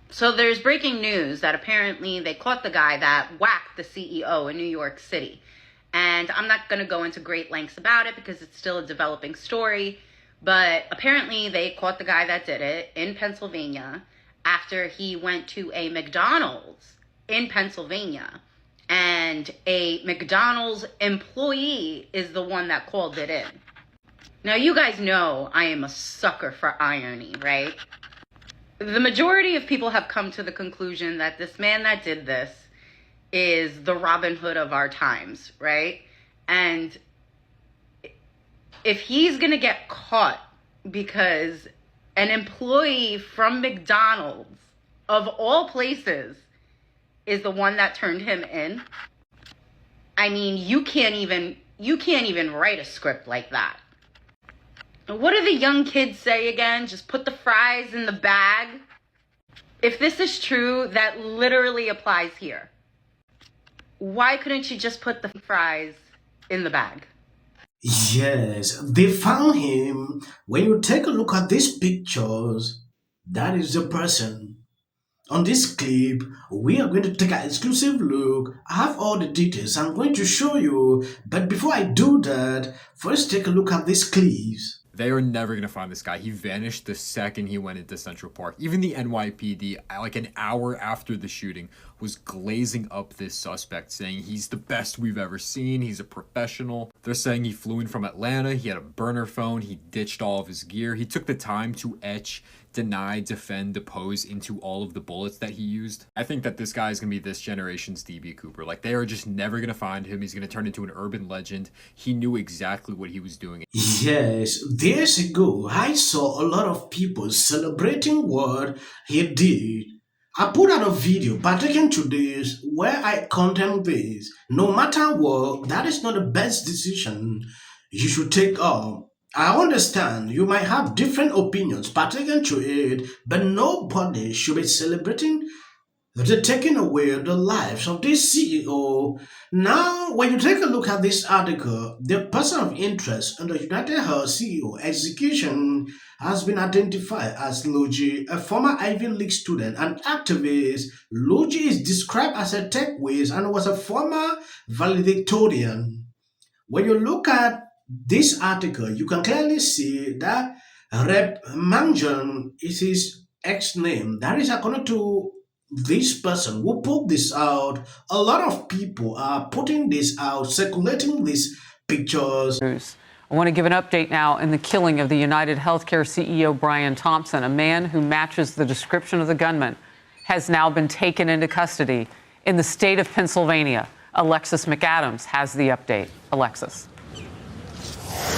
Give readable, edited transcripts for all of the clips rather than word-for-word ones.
So there's breaking news that apparently they caught the guy that whacked the CEO in New York City. And I'm not going to go into great lengths about it because it's still a developing story. But apparently they caught the guy that did it in Pennsylvania after he went to a McDonald's in Pennsylvania. And a McDonald's employee is the one that called it in. Now, you guys know I am a sucker for irony, right? The majority of people have come to the conclusion that this man that did this is the Robin Hood of our times, right? And if he's going to get caught because an employee from McDonald's, of all places, is the one that turned him in, I mean, you can't even write a script like that. What do the young kids say again? Just put the fries in the bag. If this is true, that literally applies here. Why couldn't you just put the fries in the bag? Yes, they found him. When you take a look at these pictures, that is the person. On this clip, we are going to take an exclusive look. I have all the details I'm going to show you. But before I do that, first take a look at these clips. They are never going to find this guy. He vanished the second he went into Central Park. Even the NYPD, like an hour after the shooting, was glazing up this suspect, saying he's the best we've ever seen. He's a professional. They're saying he flew in from Atlanta. He had a burner phone. He ditched all of his gear. He took the time to etch, deny, defend, depose into all of the bullets that he used. I think that this guy is going to be this generation's D.B. Cooper. Like, they are just never going to find him. He's going to turn into an urban legend. He knew exactly what he was doing. Yes, years ago, I saw a lot of people celebrating what he did. I put out a video partaking to this where I condemn this. No matter what, that is not the best decision you should take up. I understand you might have different opinions pertaining to it, but nobody should be celebrating the taking away the lives of this CEO. Now, when you take a look at this article, the person of interest in the UnitedHealthcare CEO execution has been identified as Logi, a former Ivy League student and activist. Logi is described as a tech whiz and was a former valedictorian. When you look at this article, you can clearly see that Rep Manjan is his ex-name. That is according to this person who put this out. A lot of people are putting this out, circulating these pictures. I want to give an update now in the killing of the UnitedHealthcare CEO Brian Thompson. A man who matches the description of the gunman has now been taken into custody in the state of Pennsylvania. Alexis McAdams has the update. Alexis.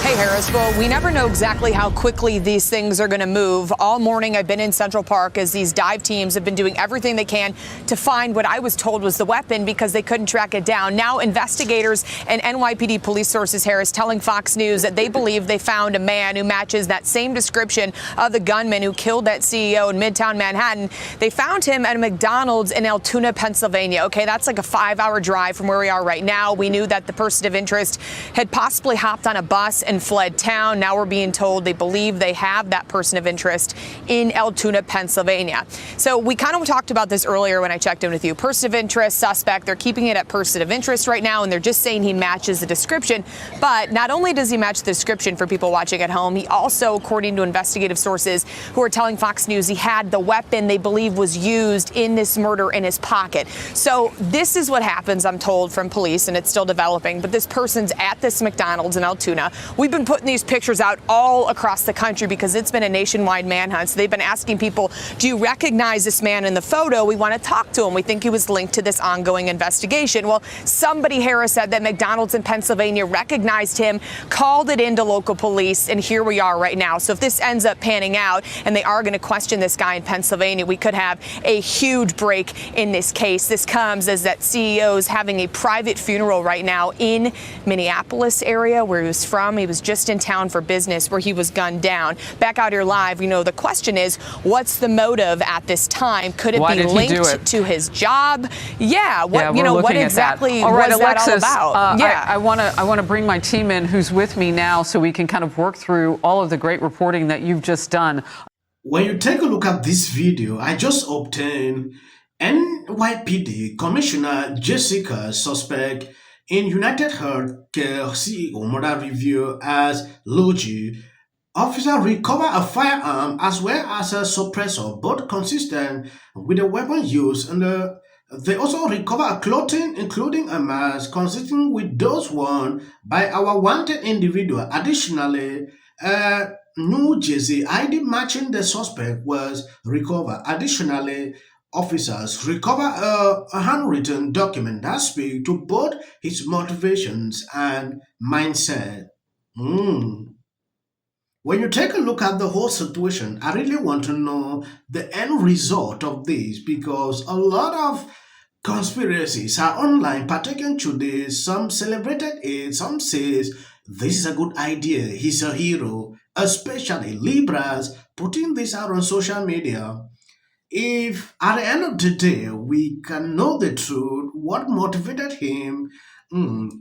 Hey, Harris. Well, we never know exactly how quickly these things are going to move. All morning, I've been in Central Park as these dive teams have been doing everything they can to find what I was told was the weapon because they couldn't track it down. Now, investigators and NYPD police sources, Harris, telling Fox News that they believe they found a man who matches that same description of the gunman who killed that CEO in Midtown Manhattan. They found him at a McDonald's in Altoona, Pennsylvania. OK, that's like a 5-hour drive from where we are right now. We knew that the person of interest had possibly hopped on a bus and fled town. Now we're being told they believe they have that person of interest in Altoona, Pennsylvania. So we kind of talked about this earlier when I checked in with you. Person of interest, suspect, they're keeping it at person of interest right now, and they're just saying he matches the description. But not only does he match the description for people watching at home, he also, according to investigative sources who are telling Fox News, he had the weapon they believe was used in this murder in his pocket. So this is what happens, I'm told, from police, and it's still developing. But this person's at this McDonald's in Altoona. We've been putting these pictures out all across the country because it's been a nationwide manhunt. So they've been asking people, do you recognize this man in the photo? We want to talk to him. We think he was linked to this ongoing investigation. Well, somebody, Harris, said that McDonald's in Pennsylvania recognized him, called it into local police, and here we are right now. So if this ends up panning out and they are going to question this guy in Pennsylvania, we could have a huge break in this case. This comes as that CEO's having a private funeral right now in Minneapolis area where he was from. He was just in town for business where he was gunned down. Back out here live, the question is, what's the motive at this time? Could it be linked to his job? Yeah. What exactly all right, was Alexis, that all about? I want to bring my team in who's with me now so we can kind of work through all of the great reporting that you've just done. When you take a look at this video, I just obtained NYPD Commissioner Jessica suspect in UnitedHealthcare CEO murder review as Logi. Officer recover a firearm as well as a suppressor, both consistent with the weapon used, and they also recover a clothing, including a mask, consistent with those worn by our wanted individual. Additionally, New Jersey ID matching the suspect was recovered. Additionally, officers recover a handwritten document that speaks to both his motivations and mindset. Hmm. When you take a look at the whole situation, I really want to know the end result of this because a lot of conspiracies are online pertaining to this. Some celebrated it, some says this is a good idea, he's a hero, especially Libras putting this out on social media. If at the end of the day we can know the truth, what motivated him,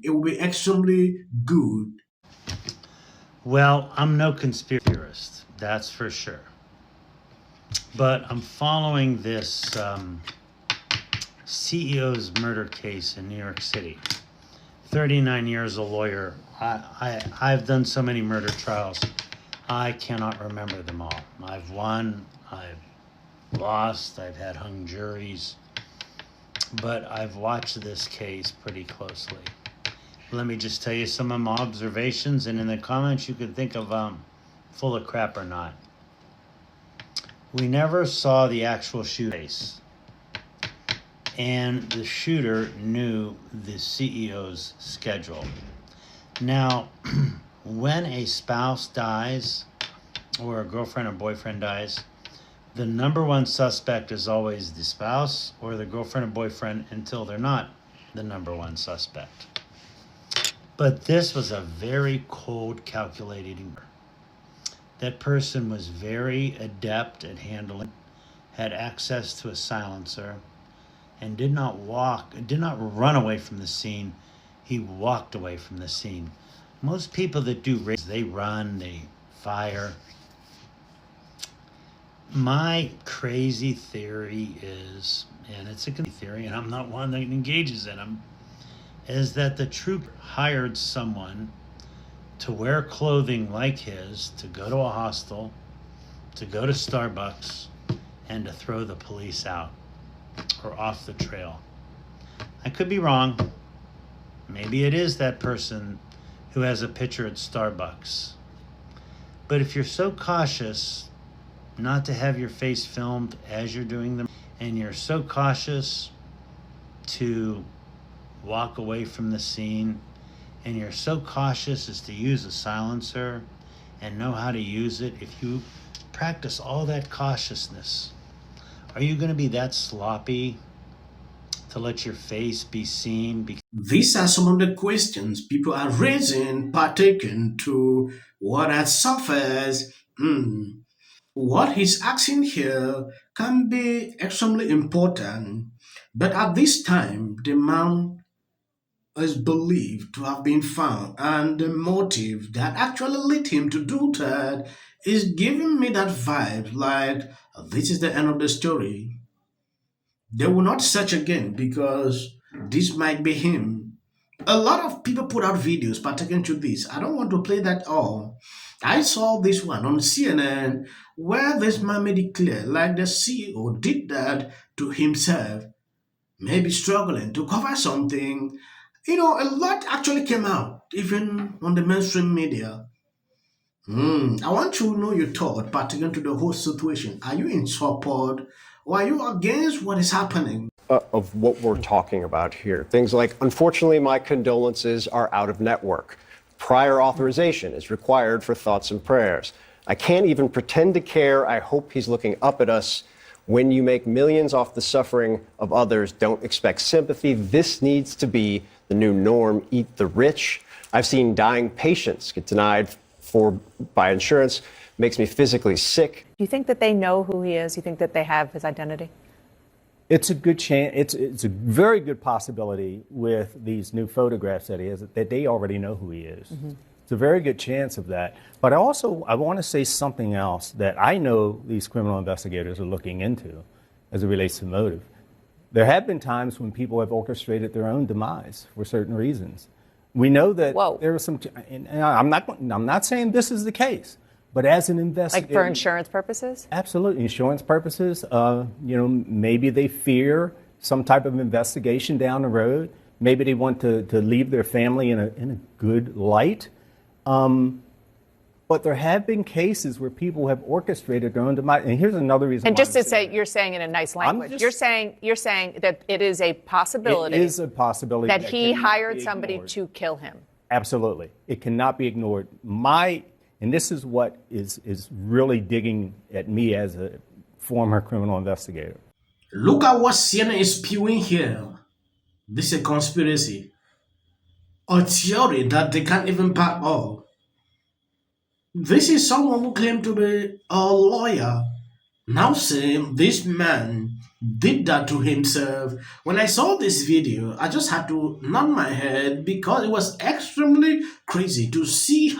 it will be extremely good. Well, I'm no conspiracy theorist, that's for sure. But I'm following this CEO's murder case in New York City. 39 years a lawyer. I've done so many murder trials, I cannot remember them all. I've won, I've lost, I've had hung juries, but I've watched this case pretty closely. Let me just tell you some of my observations, and in the comments you can think of full of crap or not. We never saw the actual shooting, and the shooter knew the CEO's schedule. Now, when a spouse dies or a girlfriend or boyfriend dies, the number one suspect is always the spouse or the girlfriend or boyfriend until they're not the number one suspect. But this was a very cold, calculating. That person was very adept at handling, had access to a silencer, and did not run away from the scene. He walked away from the scene. Most people that do rape, they run, they fire. My crazy theory is, and it's a theory, and I'm not one that engages in them, is that the trooper hired someone to wear clothing like his, to go to a hostel, to go to Starbucks, and to throw the police out or off the trail. I could be wrong. Maybe it is that person who has a picture at Starbucks. But if you're so cautious not to have your face filmed as you're doing them, and you're so cautious to walk away from the scene, and you're so cautious as to use a silencer and know how to use it, if you practice all that cautiousness, are you going to be that sloppy to let your face be seen? These are some of the questions people are raising pertaining to what has surfaced. What he's asking here can be extremely important, but at this time, the man is believed to have been found, and the motive that actually led him to do that is giving me that vibe like this is the end of the story. They will not search again because this might be him. A lot of people put out videos pertaining to this. I don't want to play that all. I saw this one on CNN where this man made it clear like the CEO did that to himself, maybe struggling to cover something. A lot actually came out, even on the mainstream media. I want to know your thought pertaining to the whole situation. Are you in support or are you against what is happening? Of what we're talking about here. Things like, unfortunately, my condolences are out of network. Prior authorization is required for thoughts and prayers. I can't even pretend to care. I hope he's looking up at us. When you make millions off the suffering of others, don't expect sympathy. This needs to be the new norm. Eat the rich. I've seen dying patients get denied by insurance. Makes me physically sick. Do you think that they know who he is? You think that they have his identity? It's a good chance. It's a very good possibility with these new photographs that he has that they already know who he is. It's a very good chance of that. But I want to say something else that I know these criminal investigators are looking into as it relates to motive. There have been times when people have orchestrated their own demise for certain reasons. We know that there are some, and I'm not saying this is the case, but as an investigator, Like for insurance purposes? Absolutely, insurance purposes. Maybe they fear some type of investigation down the road. Maybe they want to leave their family in a good light. But there have been cases where people have orchestrated their own demise. And here's another reason. And just to say, you're saying in a nice language, you're saying that it is a possibility. It is a possibility that he hired somebody to kill him. Absolutely, it cannot be ignored. And this is what is really digging at me as a former criminal investigator. Look at what CNN is spewing here. This is a conspiracy. A theory that they can't even back up. This is someone who claimed to be a lawyer, now saying this man did that to himself. When I saw this video, I just had to nod my head because it was extremely crazy to see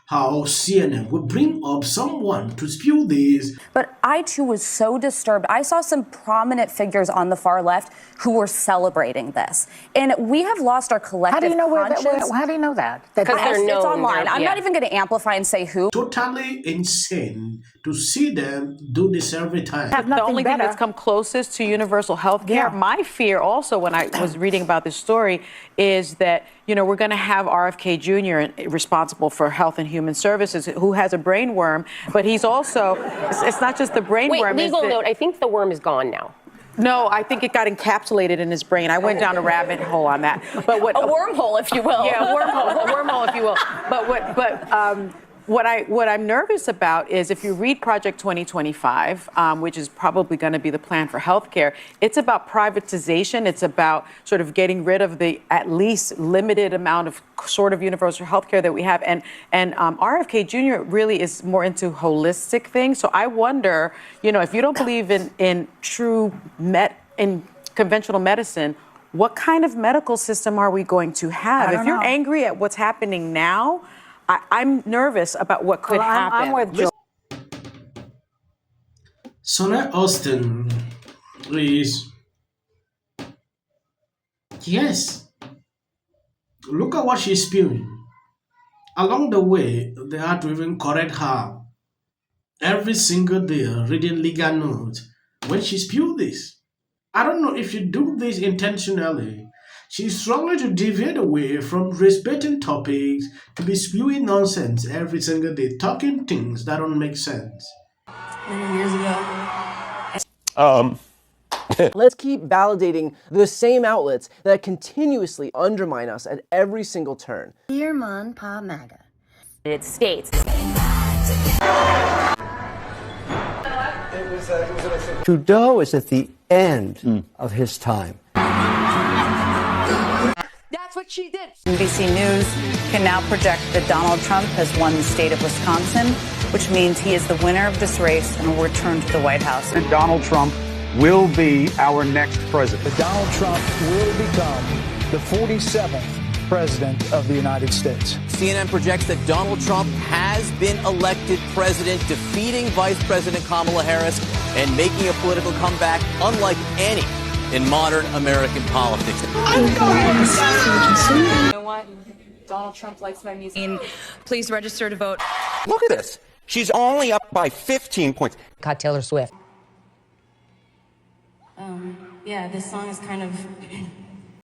how CNN would bring up someone to spew this. But I, too, was so disturbed. I saw some prominent figures on the far left who were celebrating this. And we have lost our collective conscience. How do you know that? Because it's online. I'm not even going to amplify and say who. Totally insane to see them do this every time. The only thing that's come closest to universal health care, my fear also when I was reading about this story is that, we're going to have RFK Jr. responsible for Health and Human Services, who has a brain worm, but he's also, it's not just the brain worm. Legal note, I think the worm is gone now. No, I think it got encapsulated in his brain. I went down a rabbit hole on that. But a wormhole, if you will. Yeah, a wormhole, if you will. What I'm nervous about is if you read Project 2025, which is probably going to be the plan for healthcare, it's about privatization. It's about sort of getting rid of the at least limited amount of sort of universal healthcare that we have. And RFK Jr. really is more into holistic things. So I wonder, if you don't believe in in conventional medicine, what kind of medical system are we going to have? If you're angry at what's happening now, I'm nervous about what could happen. I'm with Joe. Sonnet Austin is... Yes. Look at what she's spewing. Along the way, they had to even correct her every single day, reading legal notes when she spewed this. I don't know if you do this intentionally. She's struggling to deviate away from race-baiting topics to be spewing nonsense every single day, talking things that don't make sense. Years ago. Let's keep validating the same outlets that continuously undermine us at every single turn. Dear Mon Pa MAGA. It states. Trudeau is at the end of his time. That's what she did. NBC News can now project that Donald Trump has won the state of Wisconsin, which means he is the winner of this race and will return to the White House. And Donald Trump will be our next president. Donald Trump will become the 47th president of the United States. CNN projects that Donald Trump has been elected president, defeating Vice President Kamala Harris and making a political comeback unlike any in modern American politics. You know what? Donald Trump likes my music. Please register to vote. Look at this. She's only up by 15 points. Caught Taylor Swift. Yeah, this song is kind of